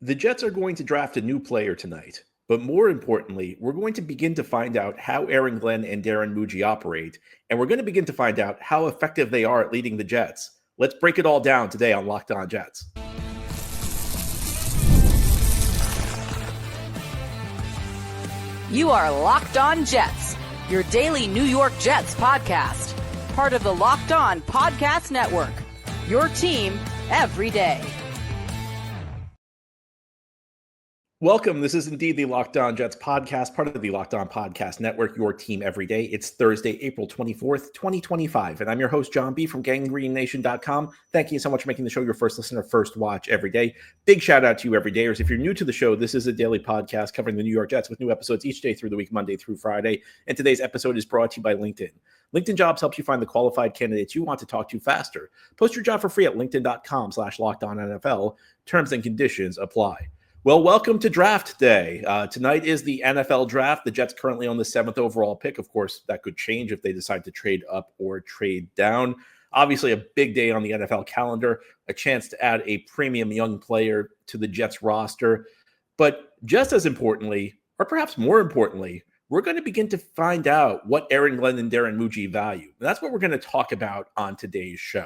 The Jets are going to draft a new player tonight, but more importantly, we're going to begin to find out how Aaron Glenn and Darren Mougey operate, and we're going to begin to find out how effective they are at leading the Jets. Let's break it all down today on Locked On Jets. You are Locked On Jets, your daily New York Jets podcast, part of the Locked On Podcast Network, your team every day. Welcome. This is indeed the Locked On Jets podcast, part of the Locked On Podcast Network, your team every day. It's Thursday, April 24th, 2025, and I'm your host, John B. from GangrenNation.com. Thank you so much for making the show your first listener, first watch every day. Big shout out to you everydayers. If you're new to the show, this is a daily podcast covering the New York Jets with new episodes each day through the week, Monday through Friday, and today's episode is brought to you by LinkedIn. LinkedIn Jobs helps you find the qualified candidates you want to talk to faster. Post your job for free at linkedin.com/LockedOnNFL. Terms and conditions apply. Well, welcome to draft day. Tonight is the NFL draft. The Jets currently on the 7th overall pick. Of course, that could change if they decide to trade up or trade down. Obviously, a big day on the NFL calendar, a chance to add a premium young player to the Jets roster. But just as importantly, or perhaps more importantly, we're going to begin to find out what Aaron Glenn and Darren Mougey value. And that's what we're going to talk about on today's show.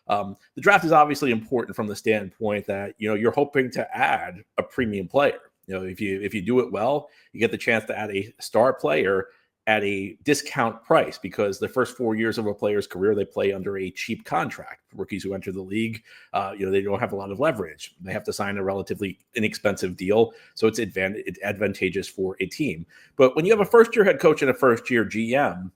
The draft is obviously important from the standpoint that, you're hoping to add a premium player. If you do it well, you get the chance to add a star player at a discount price because the first 4 years of a player's career, they play under a cheap contract. Rookies who enter the league, they don't have a lot of leverage. They have to sign a relatively inexpensive deal. So it's advantageous for a team. But when you have a first-year head coach and a first-year GM,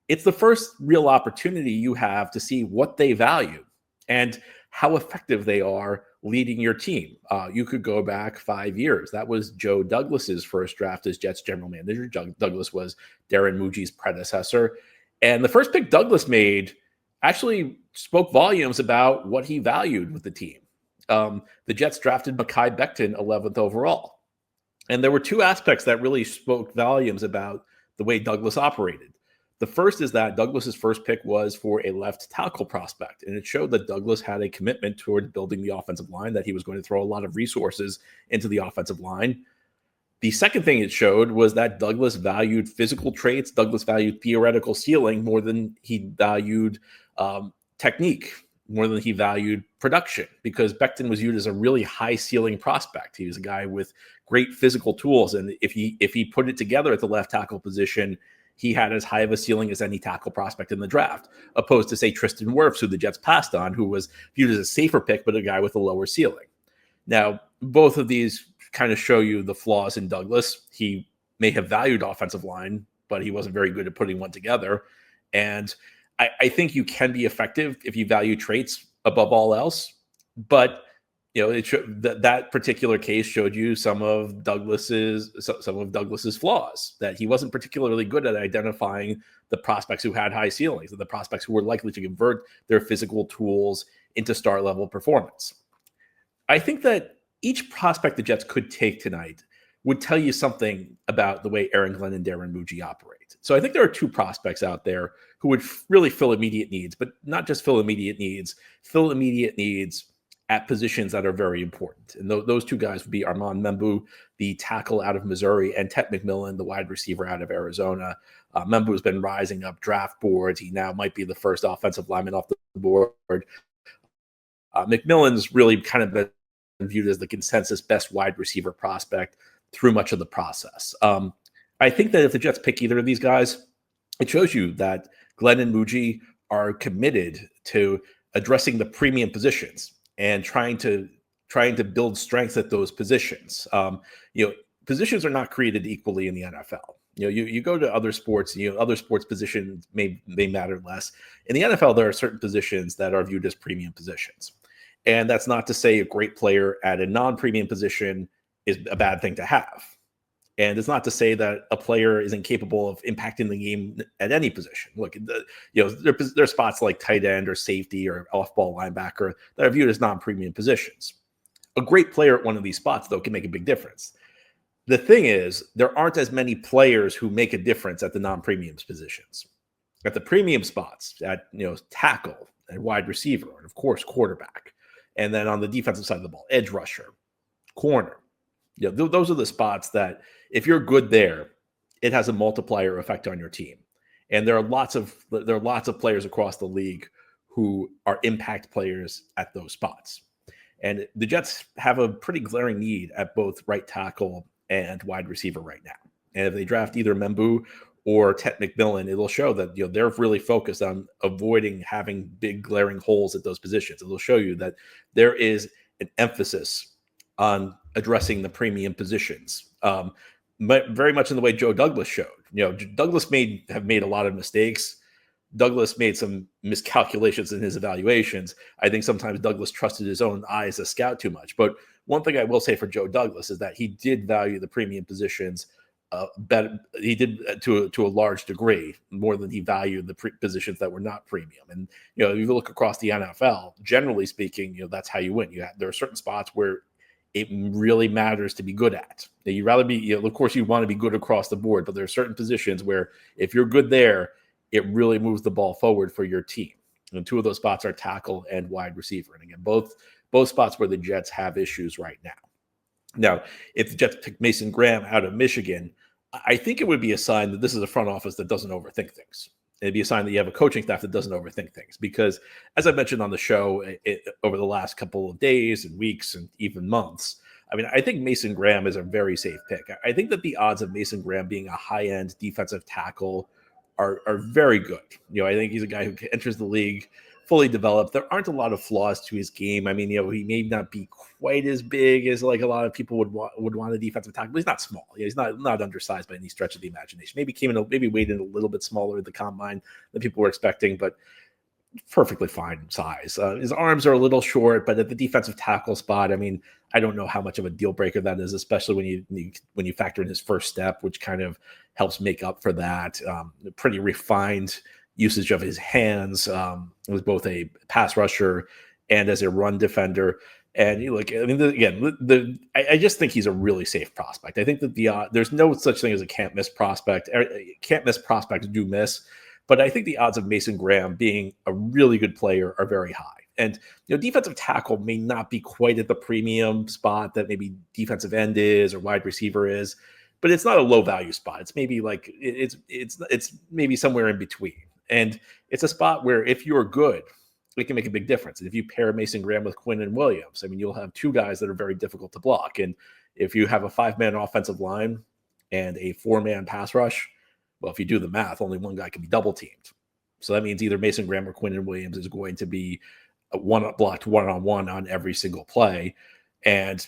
it's the first real opportunity you have to see what they value and how effective they are leading your team. You could go back 5 years. That was Joe Douglas's first draft as Jets general manager. Douglas was Darren Mougey's predecessor. And the first pick Douglas made actually spoke volumes about what he valued with the team. The Jets drafted Mekhi Becton 11th overall. And there were two aspects that really spoke volumes about the way Douglas operated. The first is that Douglas's first pick was for a left tackle prospect, and it showed that Douglas had a commitment toward building the offensive line, that he was going to throw a lot of resources into the offensive line. The second thing it showed was that Douglas valued physical traits. Douglas valued theoretical ceiling more than he valued technique, more than he valued production, because Becton was viewed as a really high ceiling prospect. He was a guy with great physical tools, and if he put it together at the left tackle position, he had as high of a ceiling as any tackle prospect in the draft, opposed to, say, Tristan Wirfs, who the Jets passed on, who was viewed as a safer pick, but a guy with a lower ceiling. Now, both of these kind of show you the flaws in Douglas. He may have valued offensive line, but he wasn't very good at putting one together. And I think you can be effective if you value traits above all else. But that particular case showed you some of Douglas's flaws, that he wasn't particularly good at identifying the prospects who had high ceilings and the prospects who were likely to convert their physical tools into star level performance. I think that each prospect the Jets could take tonight would tell you something about the way Aaron Glenn and Darren Mougey operate. So I think there are two prospects out there who would really fill immediate needs, but not just fill immediate needs at positions that are very important. And those two guys would be Armand Membou, the tackle out of Missouri, and McMillan, the wide receiver out of Arizona. Membou has been rising up draft boards. He now might be the first offensive lineman off the board. McMillan's really kind of been viewed as the consensus best wide receiver prospect through much of the process. I think that if the Jets pick either of these guys, it shows you that Glenn and Mougey are committed to addressing the premium positions and trying to build strength at those positions. Positions are not created equally in the NFL. You go to other sports, other sports positions may matter less. In the NFL, there are certain positions that are viewed as premium positions. And that's not to say a great player at a non-premium position is a bad thing to have. And it's not to say that a player isn't capable of impacting the game at any position. Look, there are spots like tight end or safety or off-ball linebacker that are viewed as non-premium positions. A great player at one of these spots, though, can make a big difference. The thing is, there aren't as many players who make a difference at the non-premium positions. At the premium spots, at tackle and wide receiver, and of course quarterback, and then on the defensive side of the ball, edge rusher, corner. Those are the spots that if you're good there, it has a multiplier effect on your team. And there are lots of players across the league who are impact players at those spots. And the Jets have a pretty glaring need at both right tackle and wide receiver right now. And if they draft either Membou or McMillan, it'll show that they're really focused on avoiding having big glaring holes at those positions. It'll show you that there is an emphasis on addressing the premium positions, very much in the way Joe Douglas showed. Douglas have made a lot of mistakes. Douglas made some miscalculations in his evaluations. I think sometimes Douglas trusted his own eye as a scout too much. But one thing I will say for Joe Douglas is that he did value the premium positions better. He did to a large degree, more than he valued the positions that were not premium. And if you look across the NFL, generally speaking, that's how you win. There are certain spots where it really matters to be good at. You'd rather be, of course, you want to be good across the board, but there are certain positions where if you're good there, it really moves the ball forward for your team. And two of those spots are tackle and wide receiver. And again, both spots where the Jets have issues right now. Now, if the Jets pick Mason Graham out of Michigan, I think it would be a sign that this is a front office that doesn't overthink things. It'd be a sign that you have a coaching staff that doesn't overthink things. Because as I mentioned on the show over the last couple of days and weeks and even months, I think Mason Graham is a very safe pick. I think that the odds of Mason Graham being a high-end defensive tackle are very good. I think he's a guy who enters the league fully developed. There aren't a lot of flaws to his game. He may not be quite as big as like a lot of people would want a defensive tackle, but he's not small. He's not undersized by any stretch of the imagination. Maybe weighed in a little bit smaller at the combine than people were expecting, but perfectly fine size. His arms are a little short, but at the defensive tackle spot, I don't know how much of a deal breaker that is, especially when you factor in his first step, which kind of helps make up for that. Pretty refined usage of his hands as both a pass rusher and as a run defender. And I just think he's a really safe prospect. I think that there's no such thing as a can't miss prospect. Can't miss prospects do miss. But I think the odds of Mason Graham being a really good player are very high. And defensive tackle may not be quite at the premium spot that maybe defensive end is or wide receiver is, but it's not a low value spot. It's maybe like it's maybe somewhere in between. And it's a spot where if you're good, it can make a big difference. And if you pair Mason Graham with Quinnen Williams, you'll have two guys that are very difficult to block. And if you have a 5-man offensive line and a 4-man pass rush, well, if you do the math, only one guy can be double teamed. So that means either Mason Graham or Quinnen Williams is going to be blocked one-on-one on every single play. And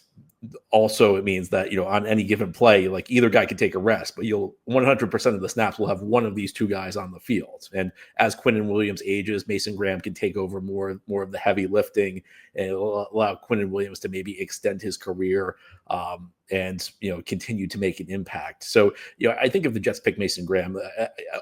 also it means that, on any given play, like either guy can take a rest, but 100% of the snaps will have one of these two guys on the field. And as Quinnen Williams ages, Mason Graham can take over more of the heavy lifting, and it'll allow Quinnen Williams to maybe extend his career and continue to make an impact. So I think if the Jets pick Mason Graham,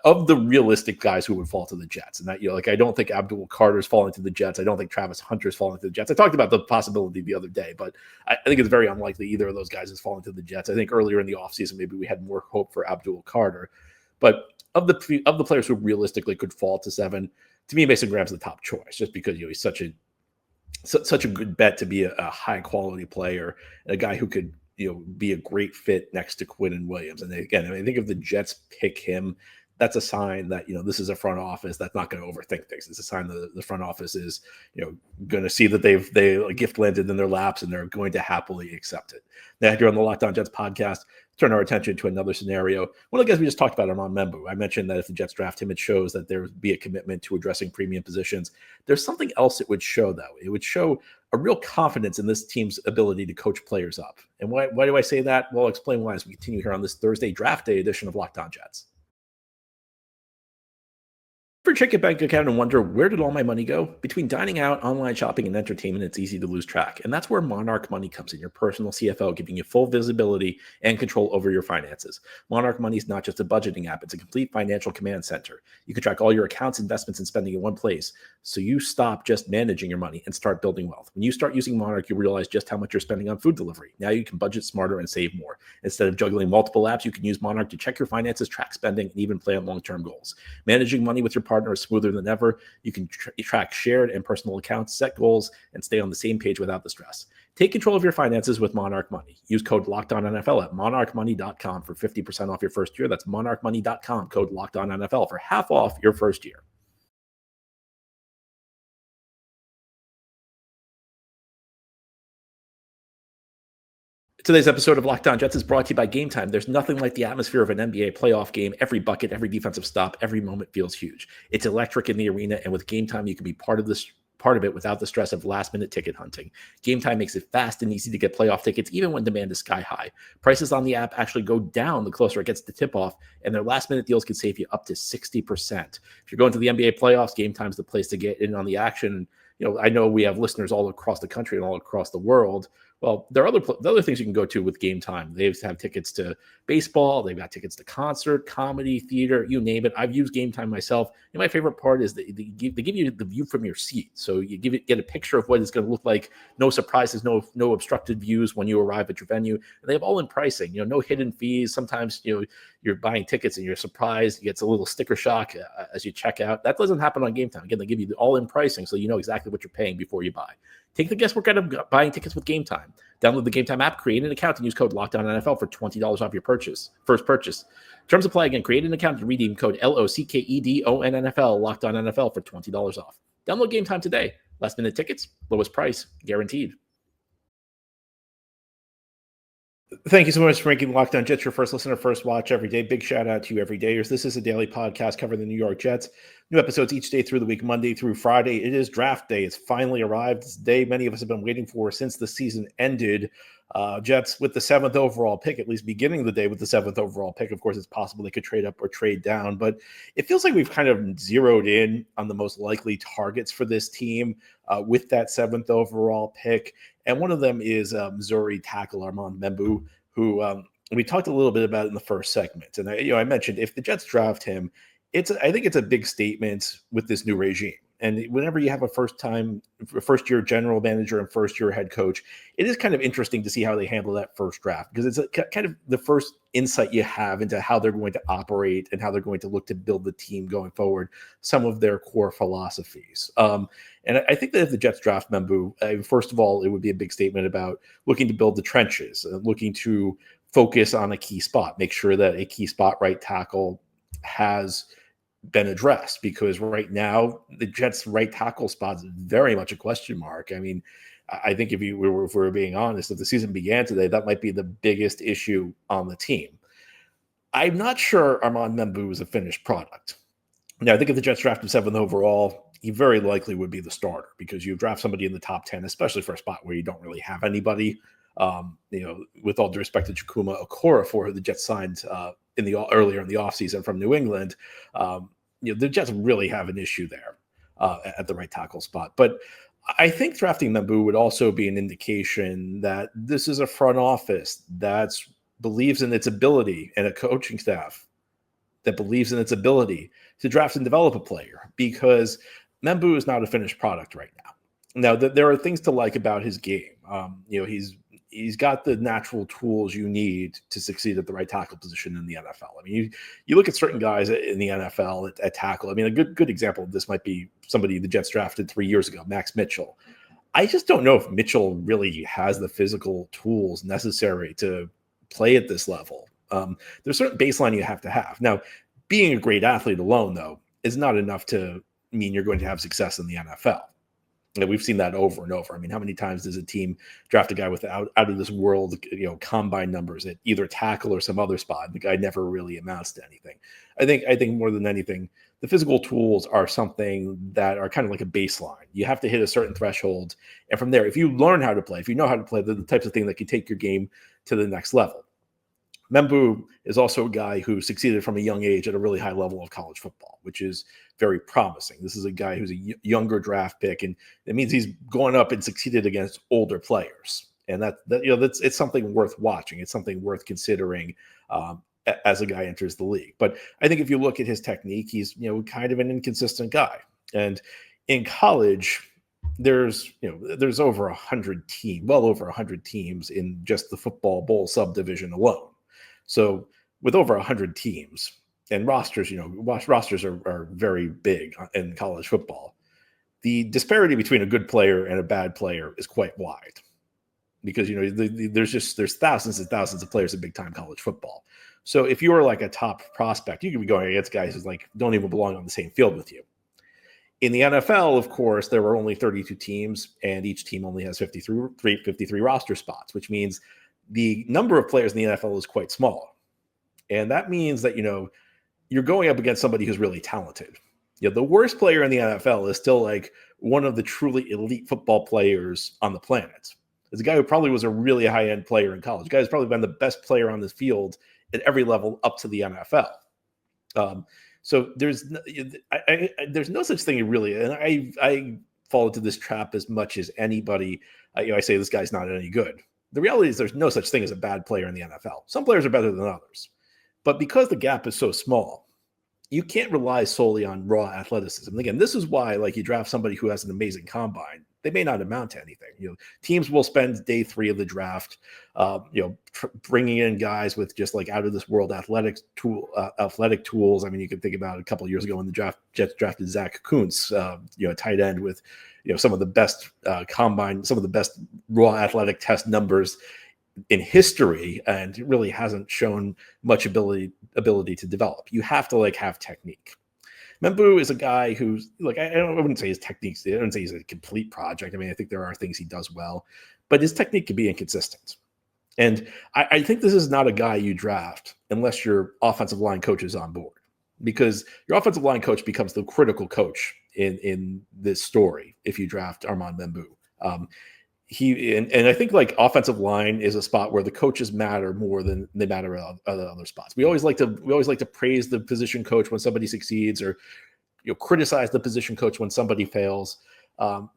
of the realistic guys who would fall to the Jets, and that I don't think Abdul Carter's falling to the Jets. I don't think Travis Hunter's falling to the Jets. I talked about the possibility the other day, but I think it's very unlikely either of those guys is falling to the Jets. I think earlier in the offseason maybe we had more hope for Abdul Carter, but of the players who realistically could fall to 7, to me Mason Graham's the top choice, just because he's such a good bet to be a high quality player and a guy who could be a great fit next to Quinnen Williams. And again, I think if the Jets pick him, that's a sign that this is a front office that's not going to overthink things. It's a sign that the front office is going to see that they gift landed in their laps and they're going to happily accept it. Now, here on the Locked On Jets podcast, turn our attention to another scenario. One of the guys we just talked about, Armand Membou. I mentioned that if the Jets draft him, it shows that there would be a commitment to addressing premium positions. There's something else it would show, though. It would show a real confidence in this team's ability to coach players up. And why do I say that? Well, I'll explain why as we continue here on this Thursday draft day edition of Locked On Jets. Ever check your bank account and wonder, where did all my money go? Between dining out, online shopping, and entertainment, it's easy to lose track. And that's where Monarch Money comes in, your personal CFO, giving you full visibility and control over your finances. Monarch Money is not just a budgeting app, it's a complete financial command center. You can track all your accounts, investments, and spending in one place, so you stop just managing your money and start building wealth. When you start using Monarch, you realize just how much you're spending on food delivery. Now you can budget smarter and save more. Instead of juggling multiple apps, you can use Monarch to check your finances, track spending, and even plan long-term goals. Managing money with your partner partner is smoother than ever. You can track shared and personal accounts, set goals, and stay on the same page without the stress. Take control of your finances with Monarch Money. Use code LOCKEDONNFL at monarchmoney.com for 50% off your first year. That's monarchmoney.com, code LOCKEDONNFL for half off your first year. Today's episode of Locked On Jets is brought to you by Game Time. There's nothing like the atmosphere of an NBA playoff game. Every bucket, every defensive stop, every moment feels huge. It's electric in the arena, and with Game Time, you can be part of it without the stress of last-minute ticket hunting. Game Time makes it fast and easy to get playoff tickets, even when demand is sky high. Prices on the app actually go down the closer it gets to tip-off, and their last-minute deals can save you up to 60%. If you're going to the NBA playoffs, Game Time's the place to get in on the action. I know we have listeners all across the country and all across the world. Well, there are other things you can go to with Game Time. They have tickets to baseball. They've got tickets to concert, comedy, theater, you name it. I've used Game Time myself. And my favorite part is they give you the view from your seat. So you get a picture of what it's going to look like. No surprises, no obstructed views when you arrive at your venue. And they have all-in pricing. No hidden fees. Sometimes you're buying tickets and you're surprised. You get a little sticker shock as you check out. That doesn't happen on Game Time. Again, they give you the all-in pricing, so you know exactly what you're paying before you buy. Take the guesswork out of buying tickets with Game Time. Download the Game Time app, create an account, and use code LOCKEDONNFL for $20 off your first purchase. Terms apply. Again, create an account and redeem code LOCKEDONNFL, LOCKEDONNFL for $20 off. Download Game Time today. Last minute tickets, lowest price, guaranteed. Thank you so much for making Locked On Jets your first listener, first watch every day. Big shout out to you, everydayers. This is a daily podcast covering the New York Jets. New episodes each day through the week, Monday through Friday. It is draft day. It's finally arrived. It's the day many of us have been waiting for since the season ended. Jets with the 7th overall pick, at least beginning the day with the 7th overall pick. Of course, it's possible they could trade up or trade down, but it feels like we've kind of zeroed in on the most likely targets for this team with that 7th overall pick. And one of them is Missouri tackle Armand Membou, who we talked a little bit about in the first segment. And I mentioned if the Jets draft him, I think it's a big statement with this new regime. And whenever you have a first-year general manager and first-year head coach, it is kind of interesting to see how they handle that first draft, because it's kind of the first insight you have into how they're going to operate and how they're going to look to build the team going forward, some of their core philosophies. And I think that if the Jets draft Membou, first of all, it would be a big statement about looking to build the trenches, looking to focus on a key spot, make sure that a key spot right tackle has been addressed, because right now the Jets' right tackle spot is very much a question mark. I mean, I think if we're being honest, if the season began today, that might be the biggest issue on the team. I'm not sure Armand Membou is a finished product. Now, I think if the Jets draft him 7th overall, he very likely would be the starter, because you draft somebody in the top 10, especially for a spot where you don't really have anybody. With all due respect to Chukuma Okorafor, who the Jets signed earlier in the offseason from New England, the Jets really have an issue there at the right tackle spot. But I think drafting Membou would also be an indication that this is a front office that believes in its ability, and a coaching staff that believes in its ability to draft and develop a player, because Membou is not a finished product right now. Now, there are things to like about his game. He's got the natural tools you need to succeed at the right tackle position in the NFL. I mean, you look at certain guys in the NFL at tackle. I mean, a good example of this might be somebody the Jets drafted 3 years ago, Max Mitchell. I just don't know if Mitchell really has the physical tools necessary to play at this level. There's a certain baseline you have to have. Now, being a great athlete alone, though, is not enough to mean you're going to have success in the NFL. And we've seen that over and over. I mean, how many times does a team draft a guy with out of this world, combine numbers at either tackle or some other spot? And the guy never really amounts to anything. I think more than anything, the physical tools are something that are kind of like a baseline. You have to hit a certain threshold, and from there, if you learn how to play, if you know how to play, they're the types of thing that can take your game to the next level. Membou is also a guy who succeeded from a young age at a really high level of college football, which is very promising. This is a guy who's a younger draft pick, and it means he's gone up and succeeded against older players. And it's something worth watching. It's something worth considering as a guy enters the league. But I think if you look at his technique, he's kind of an inconsistent guy. And in college, there's over 100 teams, well over 100 teams in just the football bowl subdivision alone. So with over 100 teams, and rosters, rosters are very big in college football. The disparity between a good player and a bad player is quite wide, because there's thousands and thousands of players in big time college football. So if you are like a top prospect, you could be going against guys who like don't even belong on the same field with you. In the NFL, of course, there are only 32 teams, and each team only has 53 roster spots, which means the number of players in the NFL is quite small. And that means that, you're going up against somebody who's really talented. The worst player in the NFL is still like one of the truly elite football players on the planet. It's a guy who probably was a really high-end player in college. The guy who's probably been the best player on this field at every level up to the NFL. So there's no such thing really, and I fall into this trap as much as anybody. I say this guy's not any good. The reality is there's no such thing as a bad player in the NFL. Some players are better than others, but because the gap is so small, you can't rely solely on raw athleticism. And again, this is why, like, you draft somebody who has an amazing combine, they may not amount to anything. Teams will spend day 3 of the draft, bringing in guys with just like out of this world athletic tools. I mean, you can think about a couple of years ago when the Jets drafted Zach Kuntz, a tight end with, some of the best combine, some of the best raw athletic test numbers in history, and it really hasn't shown much ability to develop. You have to have technique. Membou is a guy who's I wouldn't say his techniques, I wouldn't say he's a complete project. I mean, I think there are things he does well, but his technique can be inconsistent. And I think this is not a guy you draft unless your offensive line coach is on board, because your offensive line coach becomes the critical coach in this story if you draft Armand Membou. And I think offensive line is a spot where the coaches matter more than they matter at other spots. We always like to praise the position coach when somebody succeeds, or criticize the position coach when somebody fails.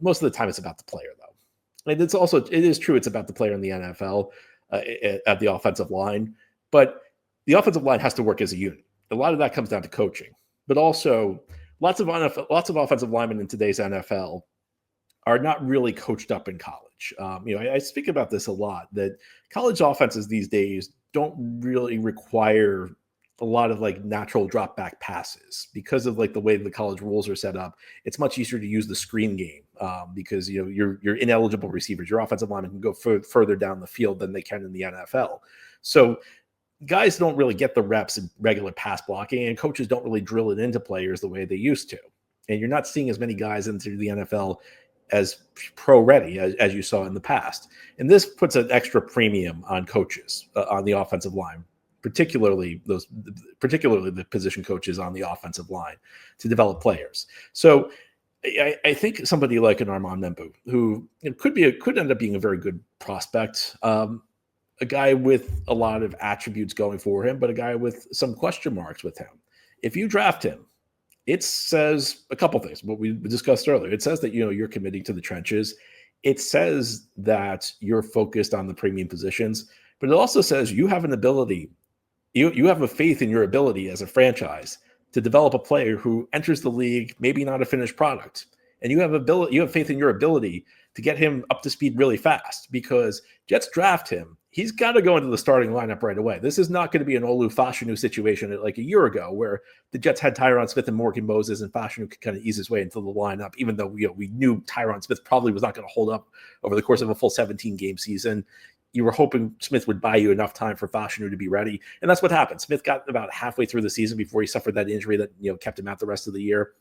Most of the time, it's about the player, though, and it is true it's about the player in the NFL at the offensive line. But the offensive line has to work as a unit. A lot of that comes down to coaching, but also lots of offensive linemen in today's NFL are not really coached up in college. I speak about this a lot, that college offenses these days don't really require a lot of natural drop back passes because of the way the college rules are set up. It's much easier to use the screen game because you're ineligible receivers. Your offensive linemen can go further down the field than they can in the NFL. So guys don't really get the reps in regular pass blocking, and coaches don't really drill it into players the way they used to. And you're not seeing as many guys into the NFL as pro ready as you saw in the past. And this puts an extra premium on coaches on the offensive line, particularly the position coaches on the offensive line, to develop players. So I think somebody like an Armand Membou, who could end up being a very good prospect, a guy with a lot of attributes going for him, but a guy with some question marks with him. If you draft him, it says a couple things, what we discussed earlier. It says that, you're committing to the trenches. It says that you're focused on the premium positions, but it also says you have an ability, you have a faith in your ability as a franchise to develop a player who enters the league, maybe not a finished product. And you have faith in your ability to get him up to speed really fast, because Jets draft him. He's got to go into the starting lineup right away. This is not going to be an Olu Fashanu situation like a year ago, where the Jets had Tyron Smith and Morgan Moses, and Fashanu could kind of ease his way into the lineup, even though we knew Tyron Smith probably was not going to hold up over the course of a full 17-game season. You were hoping Smith would buy you enough time for Fashanu to be ready, and that's what happened. Smith got about halfway through the season before he suffered that injury that kept him out the rest of the year.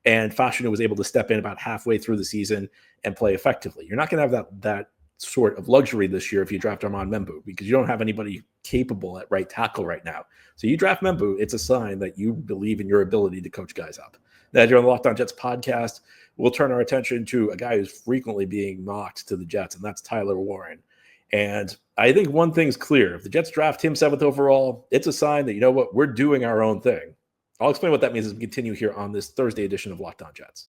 And Fashanu was able to step in about halfway through the season and play effectively. You're not going to have that sort of luxury this year if you draft Armand Membou, because you don't have anybody capable at right tackle right now. So you draft Membou, it's a sign that you believe in your ability to coach guys up. Now, here on the Locked On Jets podcast, we'll turn our attention to a guy who's frequently being mocked to the Jets, and that's Tyler Warren. And I think one thing's clear. If the Jets draft him 7th overall, it's a sign that, we're doing our own thing. I'll explain what that means as we continue here on this Thursday edition of Locked On Jets.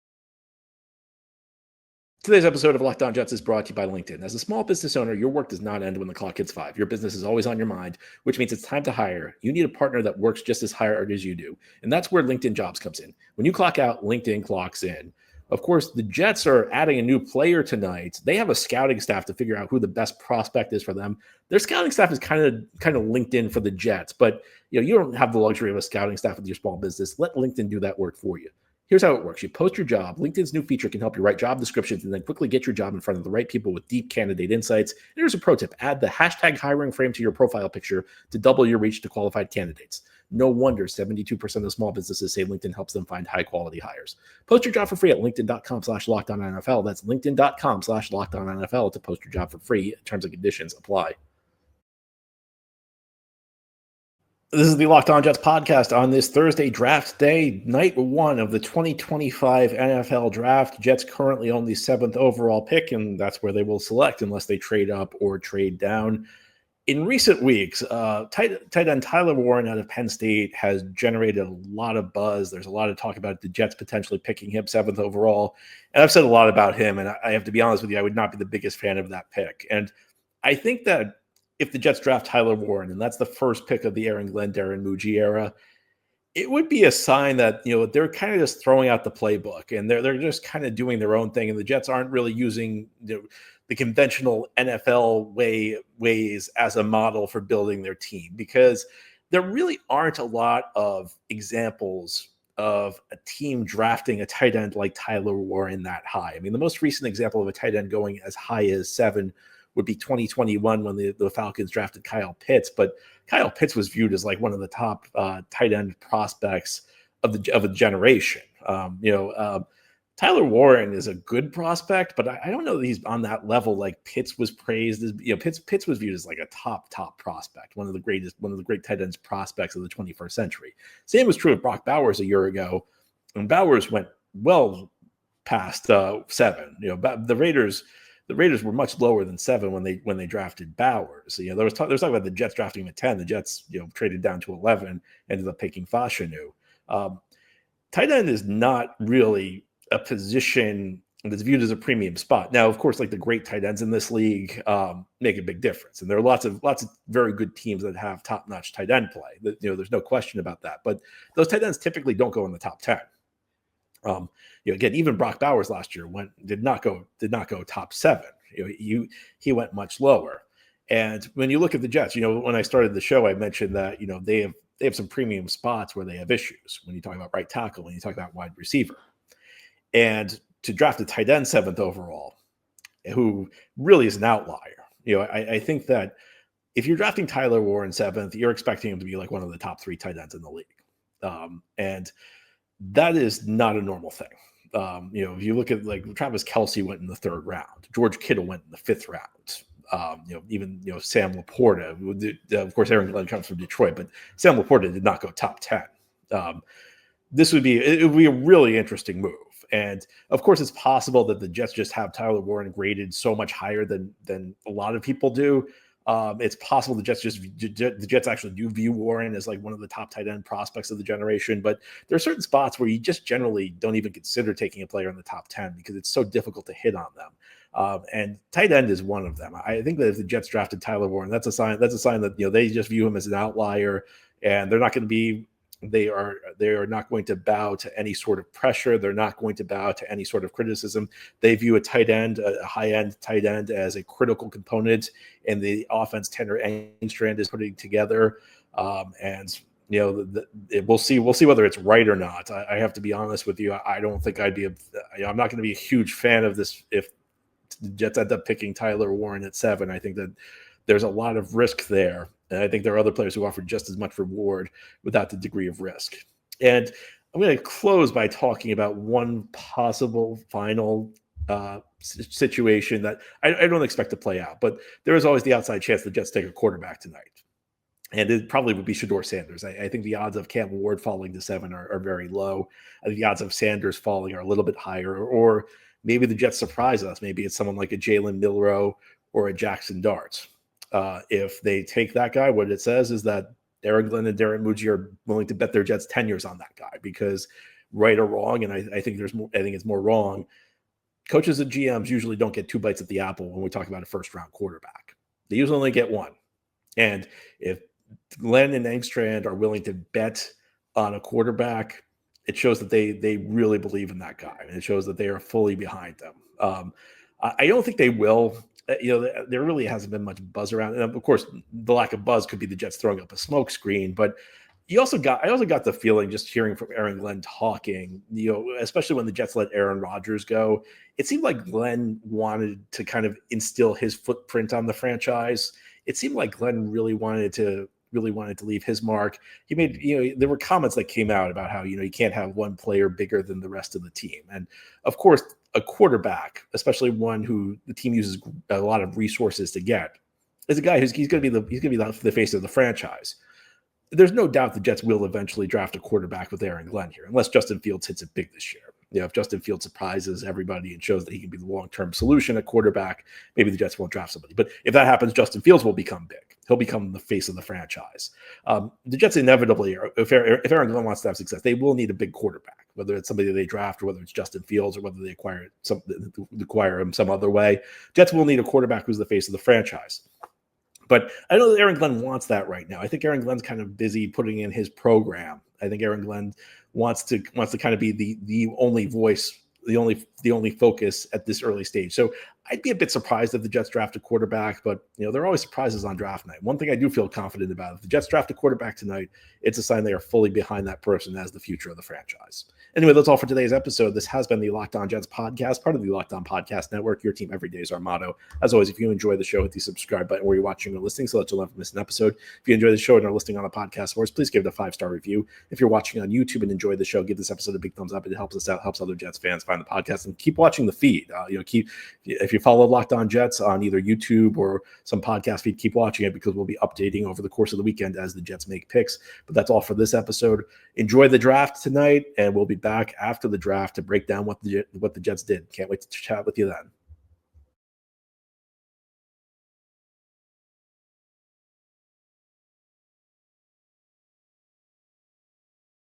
Today's episode of Locked On Jets is brought to you by LinkedIn. As a small business owner, your work does not end when the clock hits 5. Your business is always on your mind, which means it's time to hire. You need a partner that works just as hard as you do. And that's where LinkedIn Jobs comes in. When you clock out, LinkedIn clocks in. Of course, the Jets are adding a new player tonight. They have a scouting staff to figure out who the best prospect is for them. Their scouting staff is kind of linked in for the Jets, but you don't have the luxury of a scouting staff with your small business. Let LinkedIn do that work for you. Here's how it works. You post your job. LinkedIn's new feature can help you write job descriptions and then quickly get your job in front of the right people with deep candidate insights. And here's a pro tip. Add the hashtag hiring frame to your profile picture to double your reach to qualified candidates. No wonder 72% of small businesses say LinkedIn helps them find high-quality hires. Post your job for free at linkedin.com/LockedOnNFL. That's linkedin.com/LockedOnNFL to post your job for free. Terms and conditions apply. This is the Locked On Jets podcast on this Thursday draft day, night one of the 2025 NFL draft. Jets currently own the 7th overall pick, and that's where they will select unless they trade up or trade down. In recent weeks, tight end Tyler Warren out of Penn State has generated a lot of buzz. There's a lot of talk about the Jets potentially picking him 7th overall. And I've said a lot about him, and I have to be honest with you, I would not be the biggest fan of that pick. And I think that if the Jets draft Tyler Warren, and that's the first pick of the Aaron Glenn, Darren Mougey era, it would be a sign that, they're kind of just throwing out the playbook and they're just kind of doing their own thing. And the Jets aren't really using the conventional NFL ways as a model for building their team, because there really aren't a lot of examples of a team drafting a tight end like Tyler Warren that high. I mean, the most recent example of a tight end going as high as 7 would be 2021 when the Falcons drafted Kyle Pitts. But Kyle Pitts was viewed as like one of the top tight end prospects of a generation. Tyler Warren is a good prospect, but I don't know that he's on that level. Like Pitts was praised as, Pitts was viewed as like a top prospect, one of the great tight ends prospects of the 21st century. Same was true of Brock Bowers a year ago, and Bowers went well past 7. The Raiders were much lower than 7 when they drafted Bowers. There was talk about the Jets drafting him at 10. The Jets, traded down to 11, ended up picking Fashanu. Tight end is not really a position that's viewed as a premium spot. Now, of course, like the great tight ends in this league make a big difference, and there are lots of very good teams that have top-notch tight end play. There's no question about that. But those tight ends typically don't go in the top 10. Again, even Brock Bowers last year did not go top 7. He went much lower. And when you look at the Jets, when I started the show, I mentioned that they have some premium spots where they have issues. When you talk about right tackle, when you talk about wide receiver, and to draft a tight end 7th overall, who really is an outlier. I think that if you're drafting Tyler Warren 7th, you're expecting him to be like one of the top 3 tight ends in the league, and that is not a normal thing. If you look at like Travis Kelce went in the 3rd round, George Kittle went in the 5th round. Even Sam Laporta, of course, Aaron Glenn comes from Detroit, but Sam Laporta did not go top 10. It would be a really interesting move. And of course, it's possible that the Jets just have Tyler Warren graded so much higher than a lot of people do. It's possible the Jets actually do view Warren as like one of the top tight end prospects of the generation, but there are certain spots where you just generally don't even consider taking a player in the top 10 because it's so difficult to hit on them. And tight end is one of them. I think that if the Jets drafted Tyler Warren, that's a sign that they just view him as an outlier, and they're not going to be. They are not going to bow to any sort of pressure. They're not going to bow to any sort of criticism. They view a tight end, a high-end tight end, as a critical component in the offense Tanner Engstrand is putting together. We'll see whether it's right or not. I have to be honest with you. I don't think I'm not going to be a huge fan of this if the Jets end up picking Tyler Warren at 7. I think that there's a lot of risk there. And I think there are other players who offer just as much reward without the degree of risk. And I'm going to close by talking about one possible final situation that I don't expect to play out. But there is always the outside chance the Jets take a quarterback tonight. And it probably would be Shedeur Sanders. I think the odds of Cam Ward falling to 7 are very low. I think the odds of Sanders falling are a little bit higher. Or maybe the Jets surprise us. Maybe it's someone like a Jalen Milroe or a Jackson Dart. If they take that guy, what it says is that Aaron Glenn and Darren Mougey are willing to bet their Jets tenures on that guy, because right or wrong, and I think it's more wrong, coaches and GMs usually don't get 2 bites at the apple when we talk about a first-round quarterback. They usually only get 1. And if Glenn and Engstrand are willing to bet on a quarterback, it shows that they really believe in that guy, and it shows that they are fully behind them. I don't think they will. There really hasn't been much buzz around, and of course, the lack of buzz could be the Jets throwing up a smoke screen. But I also got the feeling, just hearing from Aaron Glenn talking, especially when the Jets let Aaron Rodgers go, it seemed like Glenn wanted to kind of instill his footprint on the franchise. It seemed like Glenn really wanted to leave his mark. He made, there were comments that came out about how, you can't have one player bigger than the rest of the team. And of course, a quarterback, especially one who the team uses a lot of resources to get, is a guy he's going to be the face of the franchise. There's no doubt the Jets will eventually draft a quarterback with Aaron Glenn here, unless Justin Fields hits it big this year. If Justin Fields surprises everybody and shows that he can be the long-term solution at quarterback, maybe the Jets won't draft somebody. But if that happens, Justin Fields will become big. He'll become the face of the franchise. The Jets inevitably, if Aaron Glenn wants to have success, they will need a big quarterback, whether it's somebody they draft or whether it's Justin Fields or whether they acquire him some other way. Jets will need a quarterback who's the face of the franchise. But I know that Aaron Glenn wants that right now. I think Aaron Glenn's kind of busy putting in his program. I think Aaron Glenn wants to kind of be the only voice, the only focus at this early stage. So I'd be a bit surprised if the Jets draft a quarterback, but there are always surprises on draft night. One thing I do feel confident about: if the Jets draft a quarterback tonight, it's a sign they are fully behind that person as the future of the franchise. Anyway, that's all for today's episode. This has been the Locked On Jets podcast, part of the Locked On Podcast Network. Your team every day is our motto. As always, if you enjoy the show, hit the subscribe button where you're watching or listening so that you'll never miss an episode. If you enjoy the show and are listening on the podcast source, please give it a 5-star review. If you're watching on YouTube and enjoy the show, give this episode a big thumbs up. It helps us out, helps other Jets fans find the podcast, and keep watching the feed. If you follow Locked On Jets on either YouTube or some podcast feed, keep watching it, because we'll be updating over the course of the weekend as the Jets make picks. But that's all for this episode. Enjoy the draft tonight, and we'll be back after the draft to break down what the Jets did. Can't wait to chat with you then.